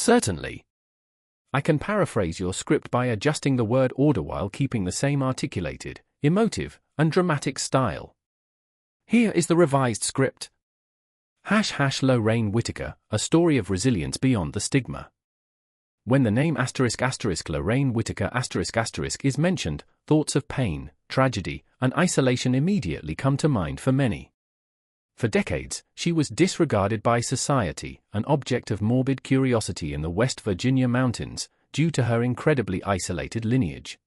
Certainly. I can paraphrase your script by adjusting the word order while keeping the same articulated, emotive, and dramatic style. Here is the revised script. # Lorraine Whittaker, a story of resilience beyond the stigma. When the name *** Lorraine Whittaker ** is mentioned, thoughts of pain, tragedy, and isolation immediately come to mind for many. For decades, she was disregarded by society, an object of morbid curiosity in the West Virginia mountains, due to her incredibly isolated lineage.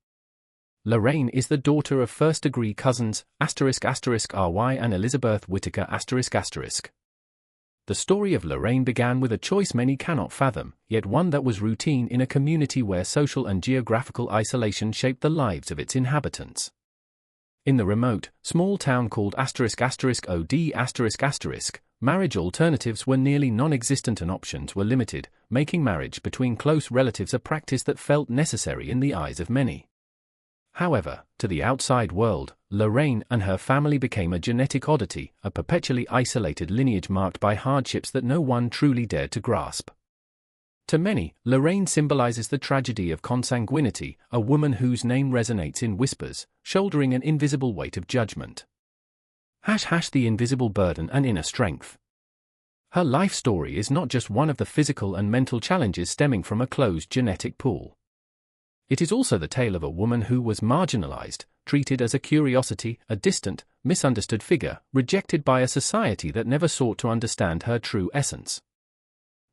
Lorraine is the daughter of first-degree cousins **RY and Elizabeth Whittaker **. The story of Lorraine began with a choice many cannot fathom, yet one that was routine in a community where social and geographical isolation shaped the lives of its inhabitants. In the remote, small town called **OD***, marriage alternatives were nearly non-existent and options were limited, making marriage between close relatives a practice that felt necessary in the eyes of many. However, to the outside world, Lorraine and her family became a genetic oddity, a perpetually isolated lineage marked by hardships that no one truly dared to grasp. To many, Lorraine symbolizes the tragedy of consanguinity, a woman whose name resonates in whispers, shouldering an invisible weight of judgment. # The invisible burden and inner strength. Her life story is not just one of the physical and mental challenges stemming from a closed genetic pool. It is also the tale of a woman who was marginalized, treated as a curiosity, a distant, misunderstood figure, rejected by a society that never sought to understand her true essence.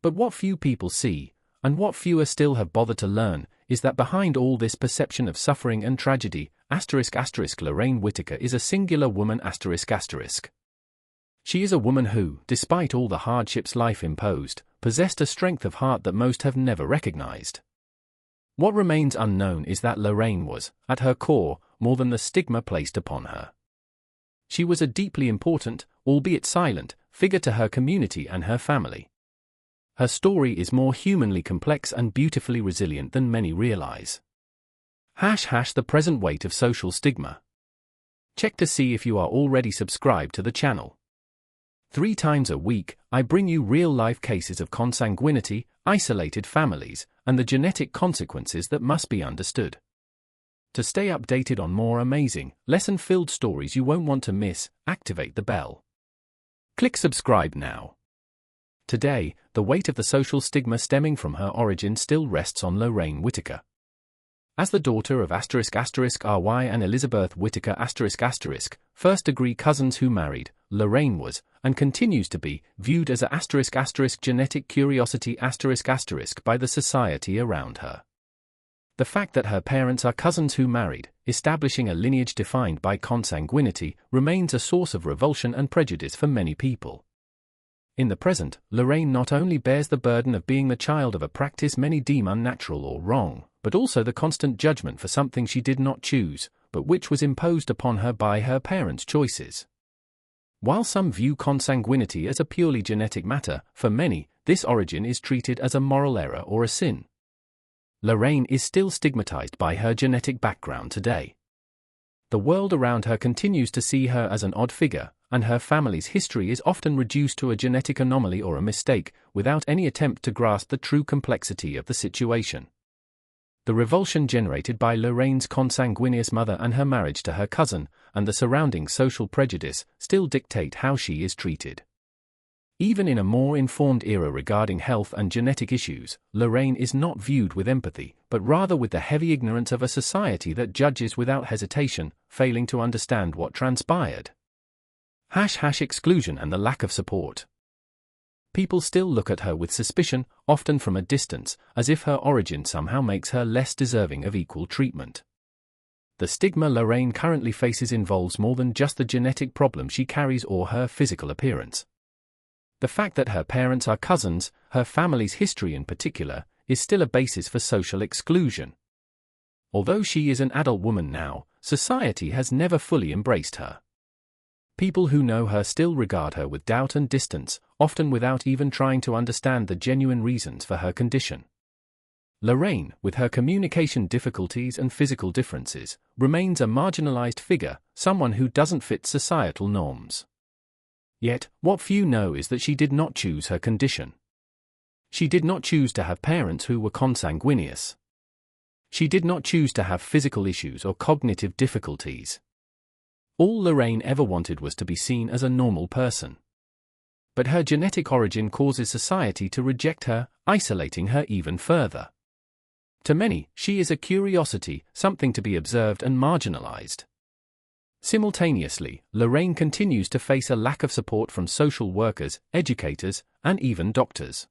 But what few people see, and what fewer still have bothered to learn, is that behind all this perception of suffering and tragedy, *** Lorraine Whittaker is a singular woman ***. She is a woman who, despite all the hardships life imposed, possessed a strength of heart that most have never recognized. What remains unknown is that Lorraine was, at her core, more than the stigma placed upon her. She was a deeply important, albeit silent, figure to her community and her family. Her story is more humanly complex and beautifully resilient than many realize. # The present weight of social stigma. Check to see if you are already subscribed to the channel. 3 times a week, I bring you real-life cases of consanguinity, isolated families, and the genetic consequences that must be understood. To stay updated on more amazing, lesson-filled stories you won't want to miss, activate the bell. Click subscribe now. Today, the weight of the social stigma stemming from her origin still rests on Lorraine Whittaker. As the daughter of **RY and Elizabeth Whittaker **, first-degree cousins who married, Lorraine was, and continues to be, viewed as a *** genetic curiosity ** by the society around her. The fact that her parents are cousins who married, establishing a lineage defined by consanguinity, remains a source of revulsion and prejudice for many people. In the present, Lorraine not only bears the burden of being the child of a practice many deem unnatural or wrong, but also the constant judgment for something she did not choose, but which was imposed upon her by her parents' choices. While some view consanguinity as a purely genetic matter, for many, this origin is treated as a moral error or a sin. Lorraine is still stigmatized by her genetic background today. The world around her continues to see her as an odd figure, and her family's history is often reduced to a genetic anomaly or a mistake, without any attempt to grasp the true complexity of the situation. The revulsion generated by Lorraine's consanguineous mother and her marriage to her cousin, and the surrounding social prejudice, still dictate how she is treated. Even in a more informed era regarding health and genetic issues, Lorraine is not viewed with empathy, but rather with the heavy ignorance of a society that judges without hesitation, failing to understand what transpired. # Exclusion and the lack of support. People still look at her with suspicion, often from a distance, as if her origin somehow makes her less deserving of equal treatment. The stigma Lorraine currently faces involves more than just the genetic problem she carries or her physical appearance. The fact that her parents are cousins, her family's history in particular, is still a basis for social exclusion. Although she is an adult woman now, society has never fully embraced her. People who know her still regard her with doubt and distance, often without even trying to understand the genuine reasons for her condition. Lorraine, with her communication difficulties and physical differences, remains a marginalized figure, someone who doesn't fit societal norms. Yet, what few know is that she did not choose her condition. She did not choose to have parents who were consanguineous. She did not choose to have physical issues or cognitive difficulties. All Lorraine ever wanted was to be seen as a normal person. But her genetic origin causes society to reject her, isolating her even further. To many, she is a curiosity, something to be observed and marginalized. Simultaneously, Lorraine continues to face a lack of support from social workers, educators, and even doctors.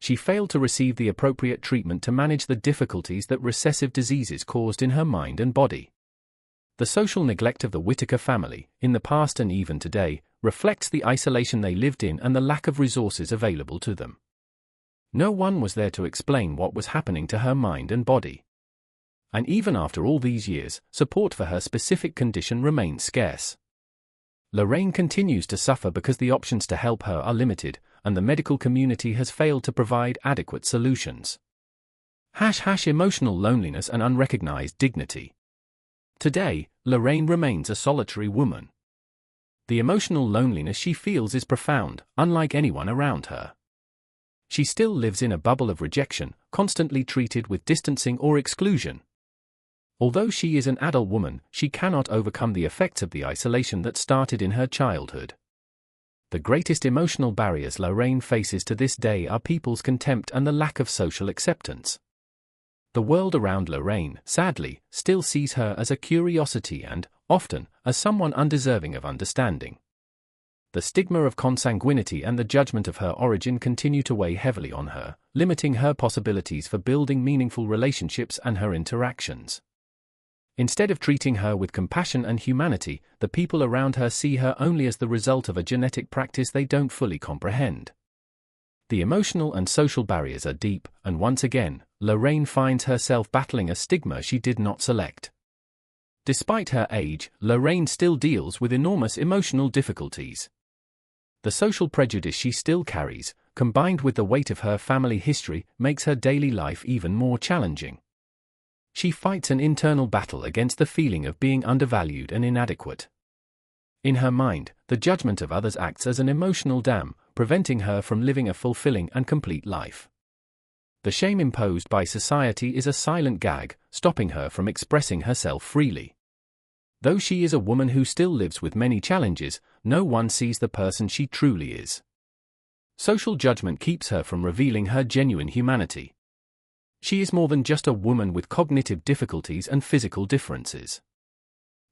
She failed to receive the appropriate treatment to manage the difficulties that recessive diseases caused in her mind and body. The social neglect of the Whittaker family, in the past and even today, reflects the isolation they lived in and the lack of resources available to them. No one was there to explain what was happening to her mind and body. And even after all these years, support for her specific condition remains scarce. Lorraine continues to suffer because the options to help her are limited, and the medical community has failed to provide adequate solutions. Emotional loneliness and unrecognized dignity. Today, Lorraine remains a solitary woman. The emotional loneliness she feels is profound, unlike anyone around her. She still lives in a bubble of rejection, constantly treated with distancing or exclusion. Although she is an adult woman, she cannot overcome the effects of the isolation that started in her childhood. The greatest emotional barriers Lorraine faces to this day are people's contempt and the lack of social acceptance. The world around Lorraine, sadly, still sees her as a curiosity and, often, as someone undeserving of understanding. The stigma of consanguinity and the judgment of her origin continue to weigh heavily on her, limiting her possibilities for building meaningful relationships and her interactions. Instead of treating her with compassion and humanity, the people around her see her only as the result of a genetic practice they don't fully comprehend. The emotional and social barriers are deep, and once again, Lorraine finds herself battling a stigma she did not select. Despite her age, Lorraine still deals with enormous emotional difficulties. The social prejudice she still carries, combined with the weight of her family history, makes her daily life even more challenging. She fights an internal battle against the feeling of being undervalued and inadequate. In her mind, the judgment of others acts as an emotional dam, preventing her from living a fulfilling and complete life. The shame imposed by society is a silent gag, stopping her from expressing herself freely. Though she is a woman who still lives with many challenges, no one sees the person she truly is. Social judgment keeps her from revealing her genuine humanity. She is more than just a woman with cognitive difficulties and physical differences.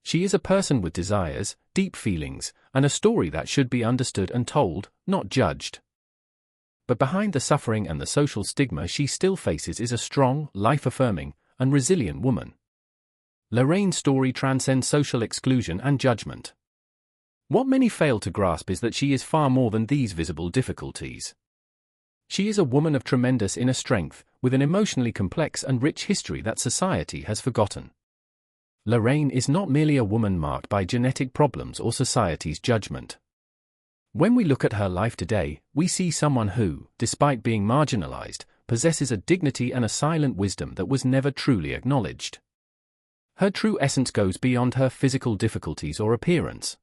She is a person with desires, deep feelings, and a story that should be understood and told, not judged. But behind the suffering and the social stigma she still faces is a strong, life-affirming, and resilient woman. Lorraine's story transcends social exclusion and judgment. What many fail to grasp is that she is far more than these visible difficulties. She is a woman of tremendous inner strength, with an emotionally complex and rich history that society has forgotten. Lorraine is not merely a woman marked by genetic problems or society's judgment. When we look at her life today, we see someone who, despite being marginalized, possesses a dignity and a silent wisdom that was never truly acknowledged. Her true essence goes beyond her physical difficulties or appearance.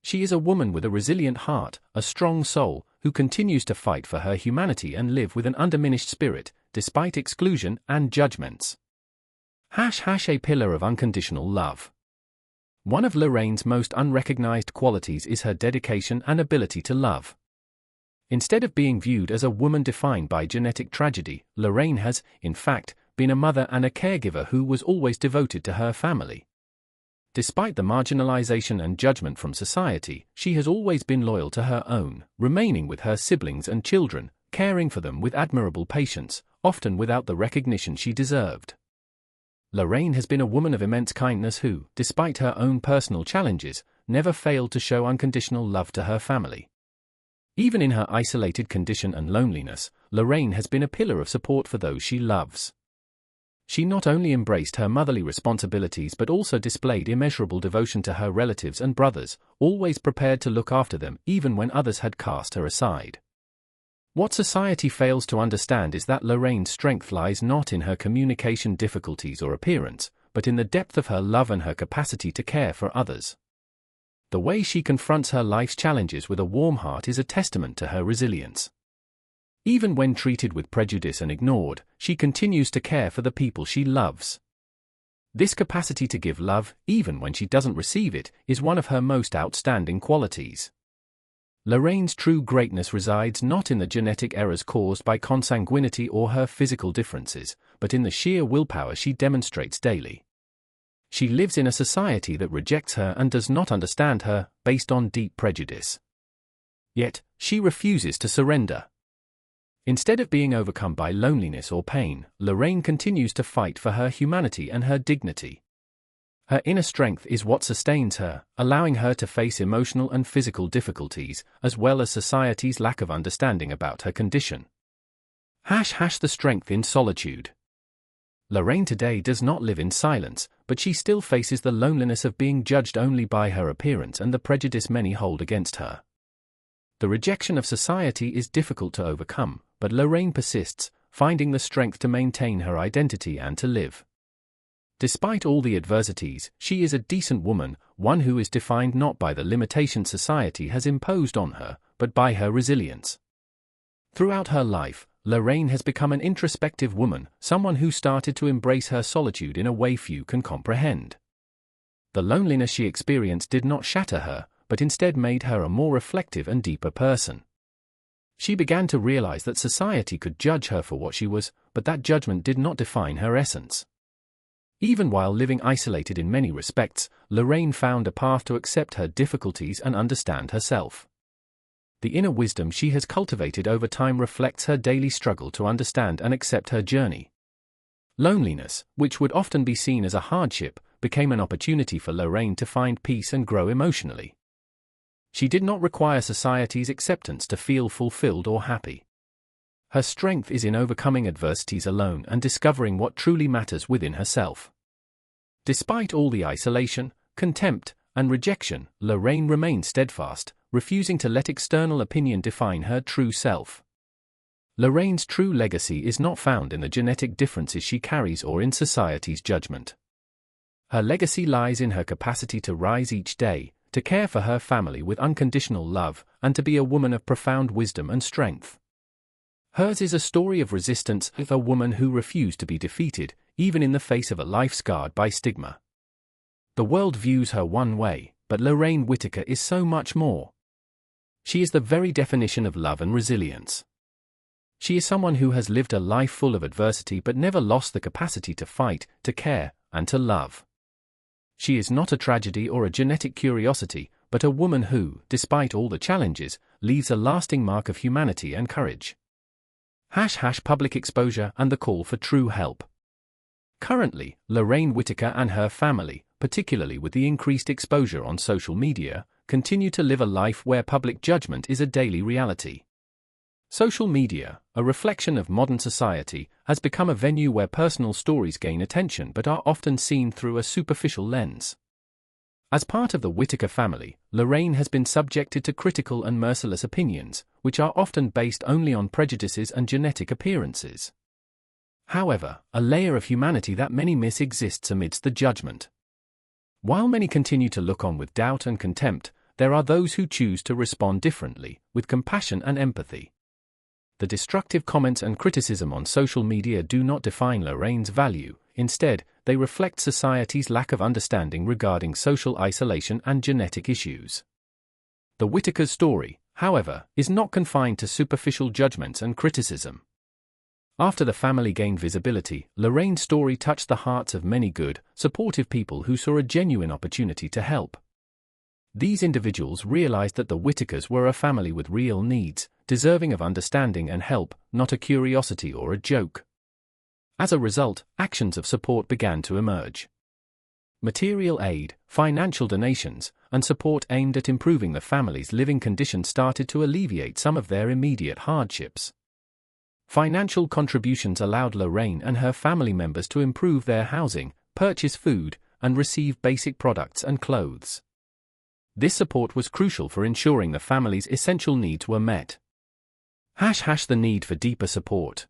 She is a woman with a resilient heart, a strong soul, who continues to fight for her humanity and live with an undiminished spirit, despite exclusion and judgments. A pillar of unconditional love. One of Lorraine's most unrecognized qualities is her dedication and ability to love. Instead of being viewed as a woman defined by genetic tragedy, Lorraine has, in fact, been a mother and a caregiver who was always devoted to her family. Despite the marginalization and judgment from society, she has always been loyal to her own, remaining with her siblings and children, caring for them with admirable patience, often without the recognition she deserved. Lorraine has been a woman of immense kindness who, despite her own personal challenges, never failed to show unconditional love to her family. Even in her isolated condition and loneliness, Lorraine has been a pillar of support for those she loves. She not only embraced her motherly responsibilities but also displayed immeasurable devotion to her relatives and brothers, always prepared to look after them even when others had cast her aside. What society fails to understand is that Lorraine's strength lies not in her communication difficulties or appearance, but in the depth of her love and her capacity to care for others. The way she confronts her life's challenges with a warm heart is a testament to her resilience. Even when treated with prejudice and ignored, she continues to care for the people she loves. This capacity to give love, even when she doesn't receive it, is one of her most outstanding qualities. Lorraine's true greatness resides not in the genetic errors caused by consanguinity or her physical differences, but in the sheer willpower she demonstrates daily. She lives in a society that rejects her and does not understand her, based on deep prejudice. Yet, she refuses to surrender. Instead of being overcome by loneliness or pain, Lorraine continues to fight for her humanity and her dignity. Her inner strength is what sustains her, allowing her to face emotional and physical difficulties, as well as society's lack of understanding about her condition. The strength in solitude. Lorraine today does not live in silence, but she still faces the loneliness of being judged only by her appearance and the prejudice many hold against her. The rejection of society is difficult to overcome, but Lorraine persists, finding the strength to maintain her identity and to live. Despite all the adversities, she is a decent woman, one who is defined not by the limitations society has imposed on her, but by her resilience. Throughout her life, Lorraine has become an introspective woman, someone who started to embrace her solitude in a way few can comprehend. The loneliness she experienced did not shatter her, but instead made her a more reflective and deeper person. She began to realize that society could judge her for what she was, but that judgment did not define her essence. Even while living isolated in many respects, Lorraine found a path to accept her difficulties and understand herself. The inner wisdom she has cultivated over time reflects her daily struggle to understand and accept her journey. Loneliness, which would often be seen as a hardship, became an opportunity for Lorraine to find peace and grow emotionally. She did not require society's acceptance to feel fulfilled or happy. Her strength is in overcoming adversities alone and discovering what truly matters within herself. Despite all the isolation, contempt, and rejection, Lorraine remains steadfast, refusing to let external opinion define her true self. Lorraine's true legacy is not found in the genetic differences she carries or in society's judgment. Her legacy lies in her capacity to rise each day, to care for her family with unconditional love, and to be a woman of profound wisdom and strength. Hers is a story of resistance, of a woman who refused to be defeated, even in the face of a life scarred by stigma. The world views her one way, but Lorraine Whittaker is so much more. She is the very definition of love and resilience. She is someone who has lived a life full of adversity but never lost the capacity to fight, to care, and to love. She is not a tragedy or a genetic curiosity, but a woman who, despite all the challenges, leaves a lasting mark of humanity and courage. Public exposure and the call for true help. Currently, Lorraine Whittaker and her family, particularly with the increased exposure on social media, continue to live a life where public judgment is a daily reality. Social media, a reflection of modern society, has become a venue where personal stories gain attention but are often seen through a superficial lens. As part of the Whittaker family, Lorraine has been subjected to critical and merciless opinions, which are often based only on prejudices and genetic appearances. However, a layer of humanity that many miss exists amidst the judgment. While many continue to look on with doubt and contempt, there are those who choose to respond differently, with compassion and empathy. The destructive comments and criticism on social media do not define Lorraine's value. Instead, they reflect society's lack of understanding regarding social isolation and genetic issues. The Whittaker's story, however, is not confined to superficial judgments and criticism. After the family gained visibility, Lorraine's story touched the hearts of many good, supportive people who saw a genuine opportunity to help. These individuals realized that the Whittakers were a family with real needs, deserving of understanding and help, not a curiosity or a joke. As a result, actions of support began to emerge. Material aid, financial donations, and support aimed at improving the family's living conditions started to alleviate some of their immediate hardships. Financial contributions allowed Lorraine and her family members to improve their housing, purchase food, and receive basic products and clothes. This support was crucial for ensuring the family's essential needs were met. The need for deeper support.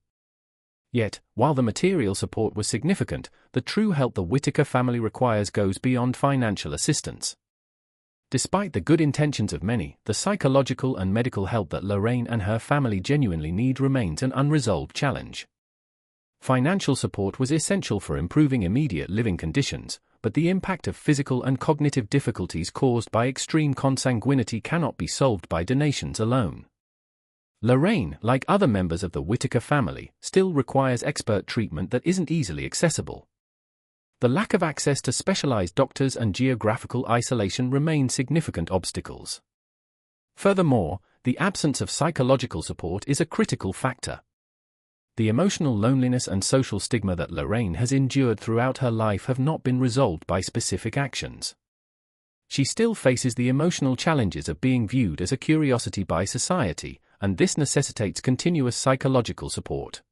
Yet, while the material support was significant, the true help the Whittaker family requires goes beyond financial assistance. Despite the good intentions of many, the psychological and medical help that Lorraine and her family genuinely need remains an unresolved challenge. Financial support was essential for improving immediate living conditions, but the impact of physical and cognitive difficulties caused by extreme consanguinity cannot be solved by donations alone. Lorraine, like other members of the Whittaker family, still requires expert treatment that isn't easily accessible. The lack of access to specialized doctors and geographical isolation remain significant obstacles. Furthermore, the absence of psychological support is a critical factor. The emotional loneliness and social stigma that Lorraine has endured throughout her life have not been resolved by specific actions. She still faces the emotional challenges of being viewed as a curiosity by society, and this necessitates continuous psychological support.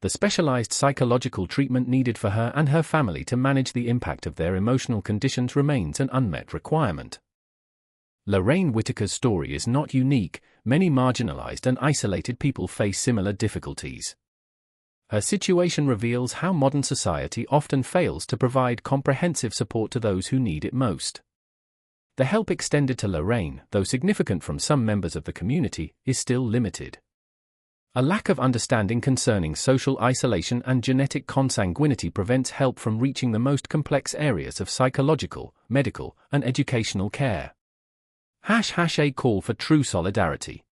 The specialized psychological treatment needed for her and her family to manage the impact of their emotional conditions remains an unmet requirement. Lorraine Whittaker's story is not unique. Many marginalized and isolated people face similar difficulties. Her situation reveals how modern society often fails to provide comprehensive support to those who need it most. The help extended to Lorraine, though significant from some members of the community, is still limited. A lack of understanding concerning social isolation and genetic consanguinity prevents help from reaching the most complex areas of psychological, medical, and educational care. A call for true solidarity.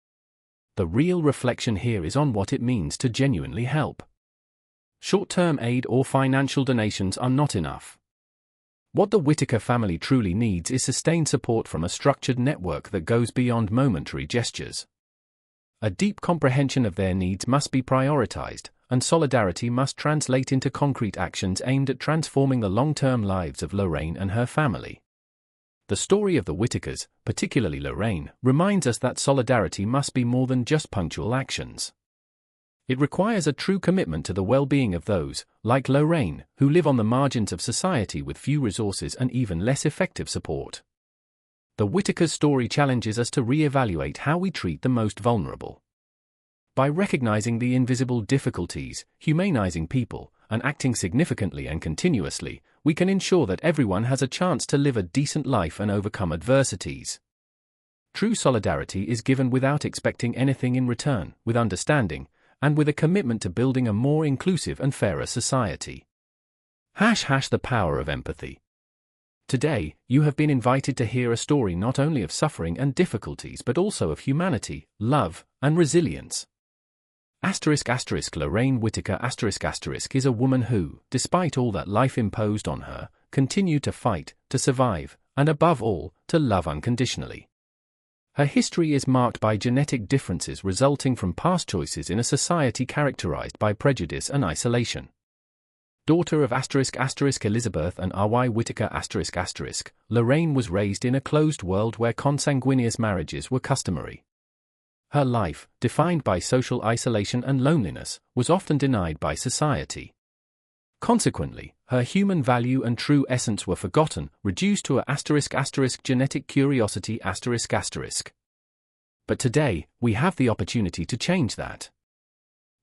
The real reflection here is on what it means to genuinely help. Short-term aid or financial donations are not enough. What the Whittaker family truly needs is sustained support from a structured network that goes beyond momentary gestures. A deep comprehension of their needs must be prioritized, and solidarity must translate into concrete actions aimed at transforming the long-term lives of Lorraine and her family. The story of the Whittakers, particularly Lorraine, reminds us that solidarity must be more than just punctual actions. It requires a true commitment to the well-being of those, like Lorraine, who live on the margins of society with few resources and even less effective support. The Whittakers' story challenges us to re-evaluate how we treat the most vulnerable. By recognizing the invisible difficulties, humanizing people, and acting significantly and continuously, we can ensure that everyone has a chance to live a decent life and overcome adversities. True solidarity is given without expecting anything in return, with understanding, and with a commitment to building a more inclusive and fairer society. The power of empathy. Today, you have been invited to hear a story not only of suffering and difficulties but also of humanity, love, and resilience. Lorraine Whittaker is a woman who, despite all that life imposed on her, continued to fight, to survive, and above all, to love unconditionally. Her history is marked by genetic differences resulting from past choices in a society characterized by prejudice and isolation. Daughter of Elizabeth and R.Y. Whittaker Lorraine was raised in a closed world where consanguineous marriages were customary. Her life, defined by social isolation and loneliness, was often denied by society. Consequently, her human value and true essence were forgotten, reduced to a genetic curiosity ***. But today, we have the opportunity to change that.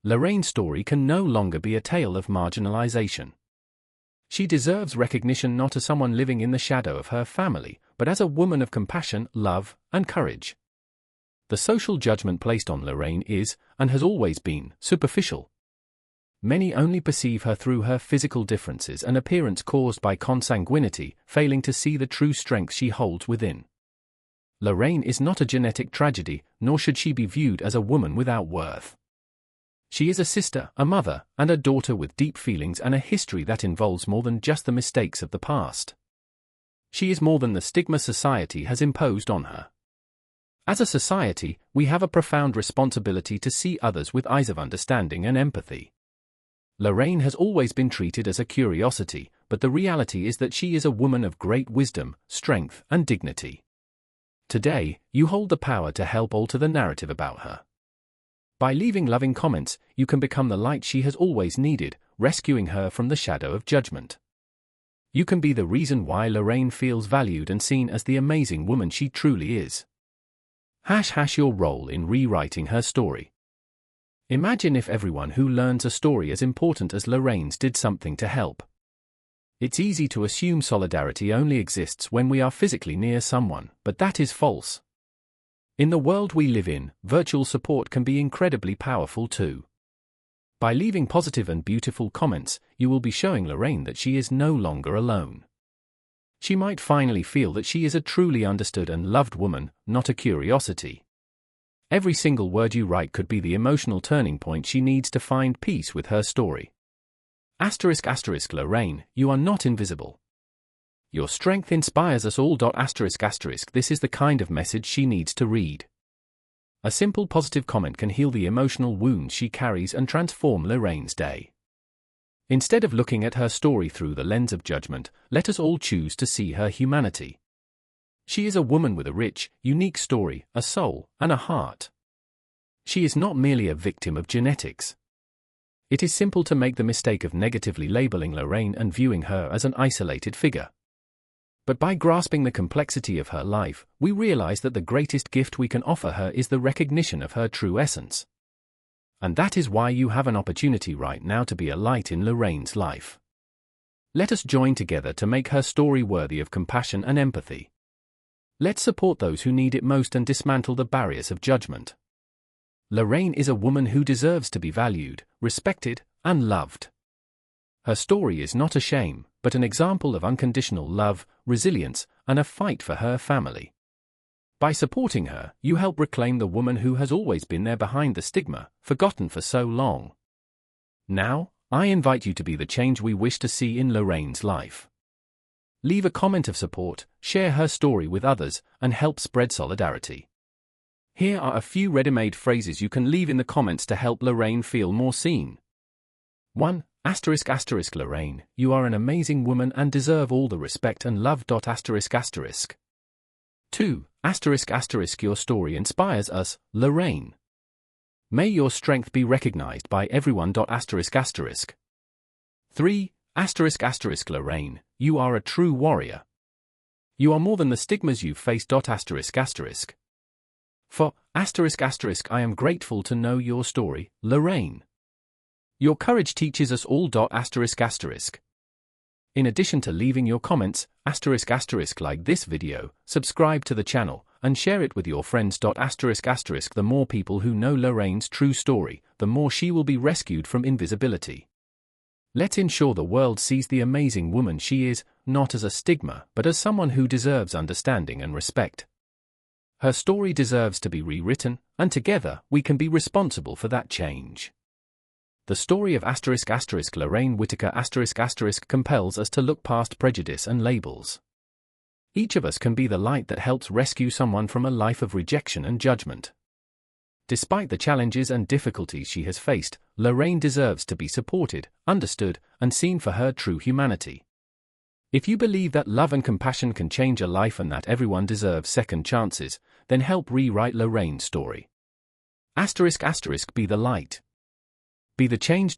Lorraine's story can no longer be a tale of marginalization. She deserves recognition not as someone living in the shadow of her family, but as a woman of compassion, love, and courage. The social judgment placed on Lorraine is, and has always been, superficial. Many only perceive her through her physical differences and appearance caused by consanguinity, failing to see the true strength she holds within. Lorraine is not a genetic tragedy, nor should she be viewed as a woman without worth. She is a sister, a mother, and a daughter with deep feelings and a history that involves more than just the mistakes of the past. She is more than the stigma society has imposed on her. As a society, we have a profound responsibility to see others with eyes of understanding and empathy. Lorraine has always been treated as a curiosity, but the reality is that she is a woman of great wisdom, strength, and dignity. Today, you hold the power to help alter the narrative about her. By leaving loving comments, you can become the light she has always needed, rescuing her from the shadow of judgment. You can be the reason why Lorraine feels valued and seen as the amazing woman she truly is. Your role in rewriting her story. Imagine if everyone who learns a story as important as Lorraine's did something to help. It's easy to assume solidarity only exists when we are physically near someone, but that is false. In the world we live in, virtual support can be incredibly powerful too. By leaving positive and beautiful comments, you will be showing Lorraine that she is no longer alone. She might finally feel that she is a truly understood and loved woman, not a curiosity. Every single word you write could be the emotional turning point she needs to find peace with her story. **** Lorraine, you are not invisible. Your strength inspires us all. ****. This is the kind of message she needs to read. A simple positive comment can heal the emotional wounds she carries and transform Lorraine's day. Instead of looking at her story through the lens of judgment, let us all choose to see her humanity. She is a woman with a rich, unique story, a soul, and a heart. She is not merely a victim of genetics. It is simple to make the mistake of negatively labeling Lorraine and viewing her as an isolated figure. But by grasping the complexity of her life, we realize that the greatest gift we can offer her is the recognition of her true essence. And that is why you have an opportunity right now to be a light in Lorraine's life. Let us join together to make her story worthy of compassion and empathy. Let's support those who need it most and dismantle the barriers of judgment. Lorraine is a woman who deserves to be valued, respected, and loved. Her story is not a shame, but an example of unconditional love, resilience, and a fight for her family. By supporting her, you help reclaim the woman who has always been there behind the stigma, forgotten for so long. Now, I invite you to be the change we wish to see in Lorraine's life. Leave a comment of support, share her story with others, and help spread solidarity. Here are a few ready-made phrases you can leave in the comments to help Lorraine feel more seen. 1. ****, Lorraine, you are an amazing woman and deserve all the respect and love. ****. 2. ****, your story inspires us, Lorraine. May your strength be recognized by everyone. ****. 3. ****, Lorraine, you are a true warrior. You are more than the stigmas you face. ****. 4. ****, I am grateful to know your story, Lorraine. Your courage teaches us all. ****. In addition to leaving your comments, ****, like this video, subscribe to the channel, and share it with your friends. ****, the more people who know Lorraine's true story, the more she will be rescued from invisibility. Let's ensure the world sees the amazing woman she is, not as a stigma, but as someone who deserves understanding and respect. Her story deserves to be rewritten, and together we can be responsible for that change. The story of **** Lorraine Whittaker **** compels us to look past prejudice and labels. Each of us can be the light that helps rescue someone from a life of rejection and judgment. Despite the challenges and difficulties she has faced, Lorraine deserves to be supported, understood, and seen for her true humanity. If you believe that love and compassion can change a life and that everyone deserves second chances, then help rewrite Lorraine's story. ****, be the light. Be the change. ****.